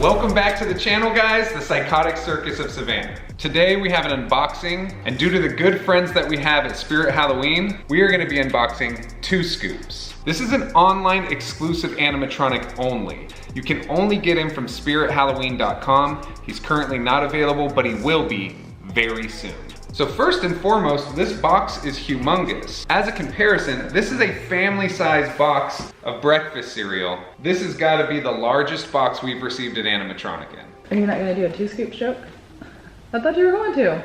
Welcome back to the channel, guys, the Psychotic Circus of Savannah. Today we have an unboxing, and due to the good friends that we have at Spirit Halloween, we are gonna be unboxing 2 scoops. This is an online exclusive animatronic only. You can only get him from SpiritHalloween.com. He's currently not available, but he will be very soon. So first and foremost, this box is humongous. As a comparison, this is a family-sized box of breakfast cereal. This has got to be the largest box we've received an animatronic in. Are you not going to do a 2 scoop joke? I thought you were going to.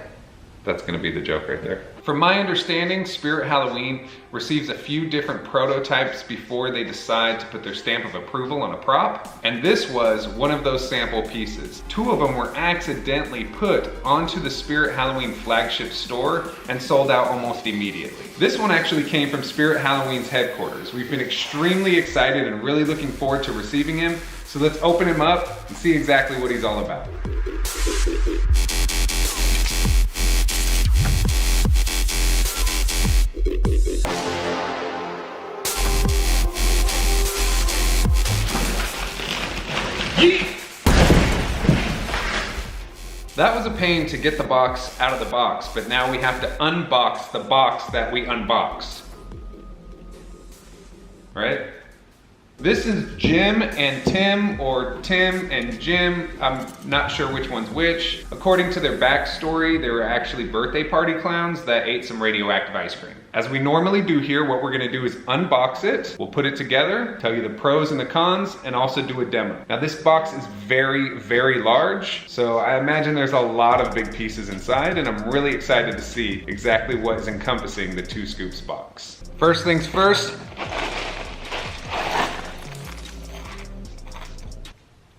That's going to be the joke right there. From my understanding, Spirit Halloween receives a few different prototypes before they decide to put their stamp of approval on a prop, and this was one of those sample pieces. 2 of them were accidentally put onto the Spirit Halloween flagship store and sold out almost immediately. This one actually came from Spirit Halloween's headquarters. We've been extremely excited and really looking forward to receiving him, so let's open him up and see exactly what he's all about. That was a pain to get the box out of the box, but now we have to unbox the box that we unboxed. Right? This is Jim and Tim, or Tim and Jim. I'm not sure which one's which. According to their backstory, they were actually birthday party clowns that ate some radioactive ice cream. As we normally do here, what we're gonna do is unbox it. We'll put it together, tell you the pros and the cons, and also do a demo. Now this box is very, very large, so I imagine there's a lot of big pieces inside, and I'm really excited to see exactly what is encompassing the 2 scoops box. First things first,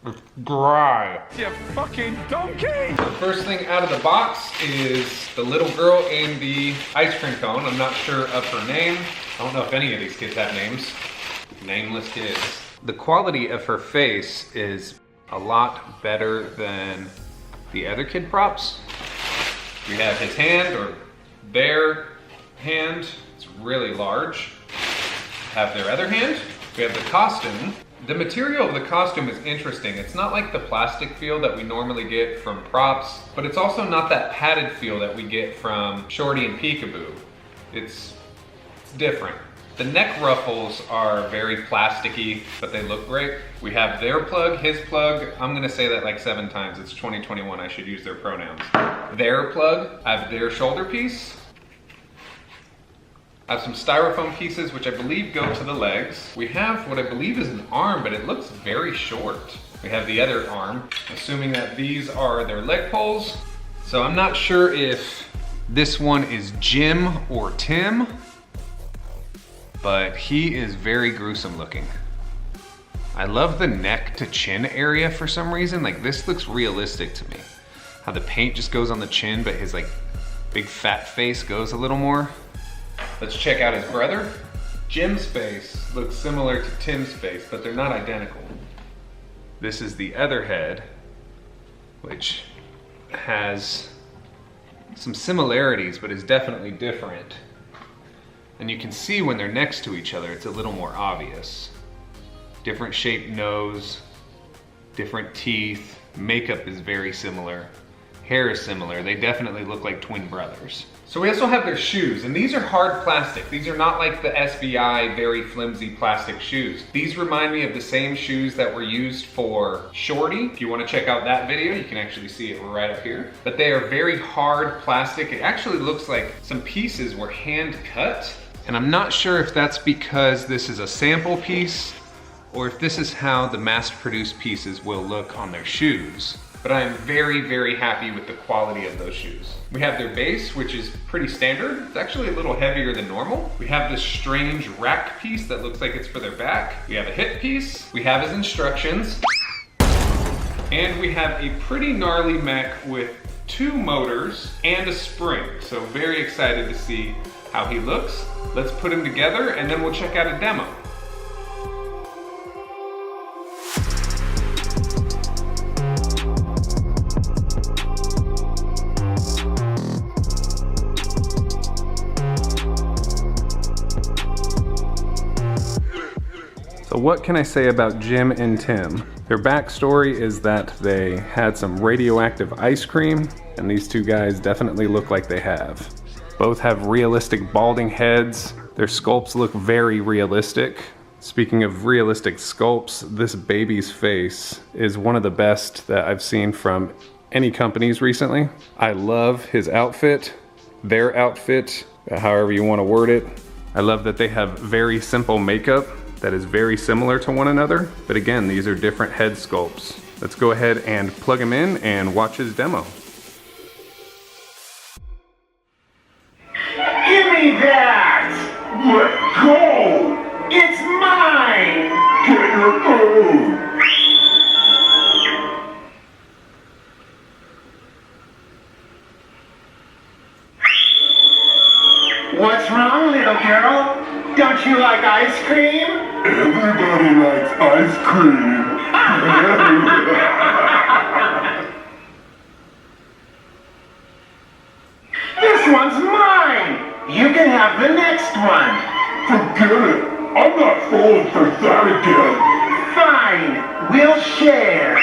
it's dry. You fucking donkey! The first thing out of the box is the little girl in the ice cream cone. I'm not sure of her name. I don't know if any of these kids have names. Nameless kids. The quality of her face is a lot better than the other kid props. We have his hand, or their hand. It's really large. Have their other hand. We have the costume. The material of the costume is interesting. It's not like the plastic feel that we normally get from props, but it's also not that padded feel that we get from Shorty and Peekaboo. It's different. The neck ruffles are very plasticky, but they look great. We have their plug, his plug. I'm gonna say that like 7 times. It's 2021, I should use their pronouns. Their plug, I have their shoulder piece. I have some styrofoam pieces, which I believe go to the legs. We have what I believe is an arm, but it looks very short. We have the other arm, assuming that these are their leg poles. So I'm not sure if this one is Jim or Tim, but he is very gruesome looking. I love the neck to chin area for some reason. Like, this looks realistic to me. How the paint just goes on the chin, but his like big fat face goes a little more. Let's check out his brother. Jim's face looks similar to Tim's face, but they're not identical. This is the other head, which has some similarities, but is definitely different. And you can see when they're next to each other, it's a little more obvious. Different shaped nose, different teeth, makeup is very similar. Hair is similar. They definitely look like twin brothers. So we also have their shoes, and these are hard plastic. These are not like the SVI very flimsy plastic shoes. These remind me of the same shoes that were used for Shorty. If you want to check out that video, you can actually see it right up here. But they are very hard plastic. It actually looks like some pieces were hand cut. And I'm not sure if that's because this is a sample piece or if this is how the mass-produced pieces will look on their shoes. But I am very, very happy with the quality of those shoes. We have their base, which is pretty standard. It's actually a little heavier than normal. We have this strange rack piece that looks like it's for their back. We have a hip piece. We have his instructions. And we have a pretty gnarly mech with 2 motors and a spring. So very excited to see how he looks. Let's put him together and then we'll check out a demo. So what can I say about Jim and Tim? Their backstory is that they had some radioactive ice cream, and these two guys definitely look like they have. Both have realistic balding heads. Their sculpts look very realistic. Speaking of realistic sculpts, this baby's face is one of the best that I've seen from any companies recently. I love his outfit, their outfit, however you want to word it. I love that they have very simple makeup that is very similar to one another. But again, these are different head sculpts. Let's go ahead and plug him in and watch his demo. Give me that! Let go! It's mine! Get your own! What's wrong, little girl? Don't you like ice cream? Everybody likes ice cream. This one's mine! You can have the next one! Forget it! I'm not falling for that again! Fine! We'll share!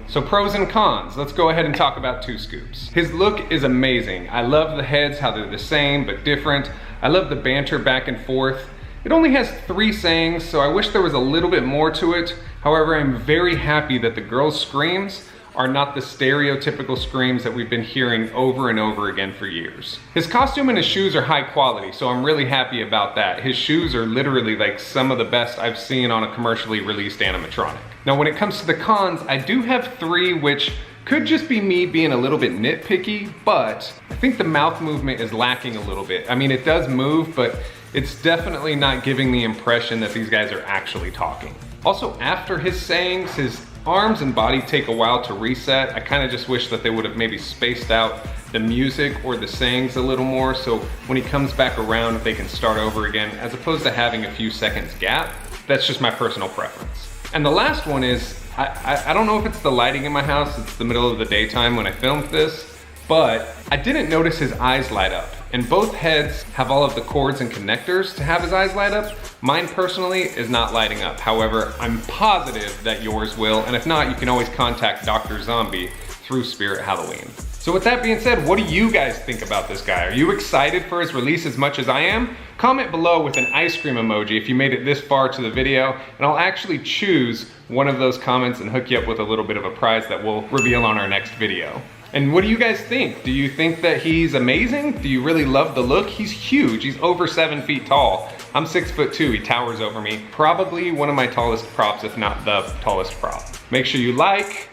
So pros and cons, let's go ahead and talk about Two Scoops. His look is amazing. I love the heads, how they're the same but different. I love the banter back and forth. It only has 3 sayings, so I wish there was a little bit more to it. However, I'm very happy that the girls' screams are not the stereotypical screams that we've been hearing over and over again for years. His costume and his shoes are high quality, so I'm really happy about that. His shoes are literally like some of the best I've seen on a commercially released animatronic. Now when it comes to the cons, I do have 3 which could just be me being a little bit nitpicky, but I think the mouth movement is lacking a little bit. I mean, it does move, but it's definitely not giving the impression that these guys are actually talking. Also, after his sayings, his arms and body take a while to reset. I kind of just wish that they would have maybe spaced out the music or the sayings a little more, so when he comes back around, they can start over again, as opposed to having a few seconds gap. That's just my personal preference. And the last one is, I don't know if it's the lighting in my house, it's the middle of the daytime when I filmed this, but I didn't notice his eyes light up. And both heads have all of the cords and connectors to have his eyes light up. Mine personally is not lighting up. However, I'm positive that yours will, and if not, you can always contact Dr. Zombie through SpiritHalloween. So with that being said, what do you guys think about this guy? Are you excited for his release as much as I am? Comment below with an ice cream emoji if you made it this far to the video, and I'll actually choose one of those comments and hook you up with a little bit of a prize that we'll reveal on our next video. And what do you guys think? Do you think that he's amazing? Do you really love the look? He's huge, he's over 7 feet tall. I'm 6'2", he towers over me. Probably one of my tallest props, if not the tallest prop. Make sure you like,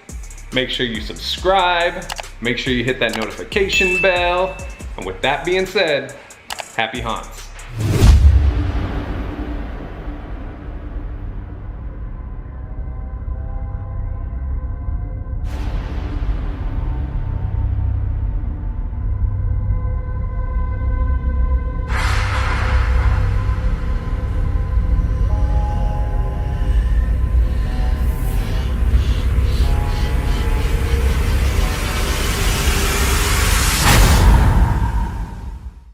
make sure you subscribe, make sure you hit that notification bell. And with that being said, happy haunts.